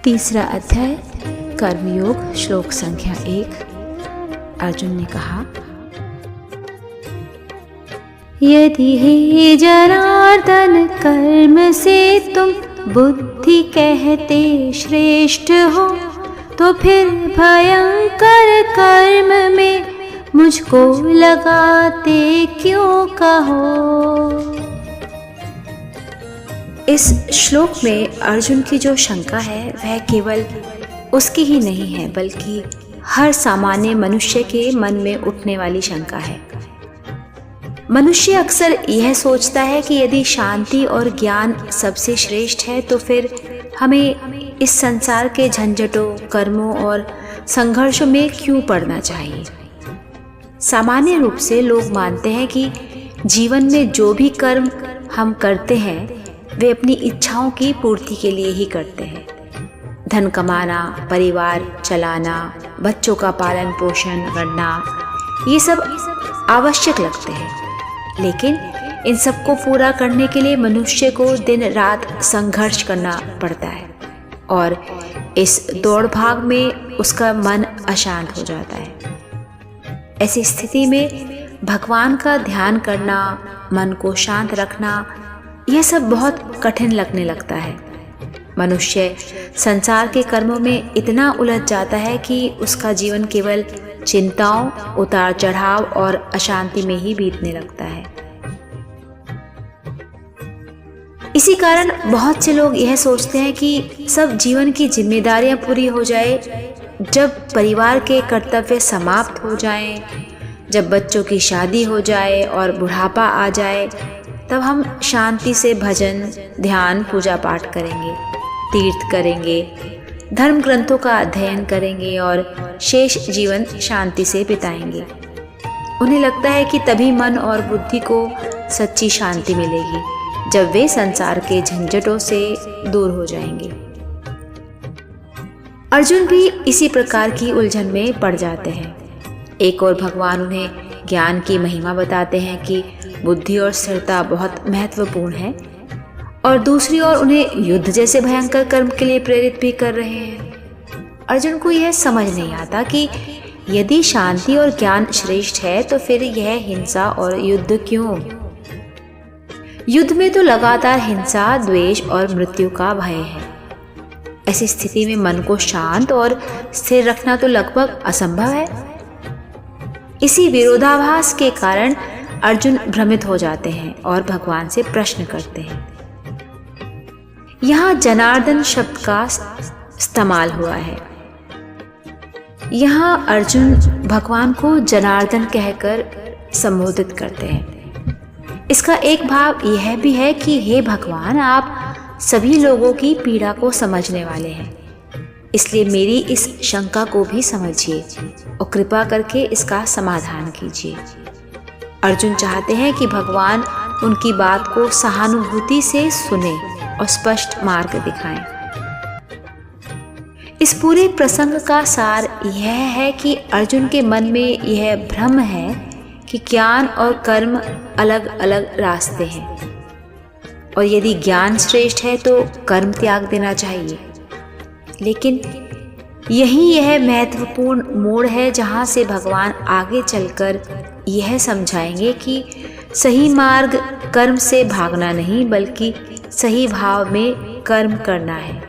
तीसरा अध्याय कर्मयोग, श्लोक संख्या 1। अर्जुन ने कहा, यदि हे जनार्दन कर्म से तुम बुद्धि कहते श्रेष्ठ हो, तो फिर भयंकर कर्म में मुझको लगाते क्यों कहो। इस श्लोक में अर्जुन की जो शंका है वह केवल उसकी ही नहीं है, बल्कि हर सामान्य मनुष्य के मन में उठने वाली शंका है। मनुष्य अक्सर यह सोचता है कि यदि शांति और ज्ञान सबसे श्रेष्ठ है तो फिर हमें इस संसार के झंझटों, कर्मों और संघर्षों में क्यों पड़ना चाहिए। सामान्य रूप से लोग मानते हैं कि जीवन में जो भी कर्म हम करते हैं वे अपनी इच्छाओं की पूर्ति के लिए ही करते हैं। धन कमाना, परिवार चलाना, बच्चों का पालन पोषण करना, ये सब आवश्यक लगते हैं, लेकिन इन सबको पूरा करने के लिए मनुष्य को दिन रात संघर्ष करना पड़ता है और इस दौड़ भाग में उसका मन अशांत हो जाता है। ऐसी स्थिति में भगवान का ध्यान करना, मन को शांत रखना, यह सब बहुत कठिन लगने लगता है। मनुष्य संसार के कर्मों में इतना उलझ जाता है कि उसका जीवन केवल चिंताओं, उतार चढ़ाव और अशांति में ही बीतने लगता है। इसी कारण बहुत से लोग यह सोचते हैं कि सब जीवन की जिम्मेदारियां पूरी हो जाए, जब परिवार के कर्तव्य समाप्त हो जाएं, जब बच्चों की शादी हो जाए और बुढ़ापा आ जाए, तब हम शांति से भजन, ध्यान, पूजा पाठ करेंगे, तीर्थ करेंगे, धर्म ग्रंथों का अध्ययन करेंगे और शेष जीवन शांति से बिताएंगे। उन्हें लगता है कि तभी मन और बुद्धि को सच्ची शांति मिलेगी, जब वे संसार के झंझटों से दूर हो जाएंगे। अर्जुन भी इसी प्रकार की उलझन में पड़ जाते हैं। एक और भगवान उन्हें ज्ञान की महिमा बताते हैं कि बुद्धि और स्थिरता बहुत महत्वपूर्ण है, और दूसरी ओर उन्हें युद्ध जैसे भयंकर कर्म के लिए प्रेरित भी कर रहे हैं। अर्जुन को यह समझ नहीं आता कि यदि शांति और ज्ञान श्रेष्ठ है तो फिर यह हिंसा और युद्ध क्यों। युद्ध में तो लगातार हिंसा, द्वेष और मृत्यु का भय है। ऐसी स्थिति में मन को शांत और स्थिर रखना तो लगभग असंभव है। इसी विरोधाभास के कारण अर्जुन भ्रमित हो जाते हैं और भगवान से प्रश्न करते हैं। यहाँ जनार्दन शब्द का इस्तेमाल हुआ है। यहाँ अर्जुन भगवान को जनार्दन कहकर संबोधित करते हैं। इसका एक भाव यह भी है कि हे भगवान, आप सभी लोगों की पीड़ा को समझने वाले हैं, इसलिए मेरी इस शंका को भी समझिए और कृपा करके इसका समाधान कीजिए। अर्जुन चाहते हैं कि भगवान उनकी बात को सहानुभूति से सुने और स्पष्ट मार्ग दिखाएं। इस पूरे प्रसंग का सार यह है कि अर्जुन के मन में यह भ्रम है कि ज्ञान और कर्म अलग अलग रास्ते हैं, और यदि ज्ञान श्रेष्ठ है तो कर्म त्याग देना चाहिए। लेकिन यही यह महत्वपूर्ण मोड़ है जहाँ से भगवान आगे चलकर यह समझाएंगे कि सही मार्ग कर्म से भागना नहीं, बल्कि सही भाव में कर्म करना है।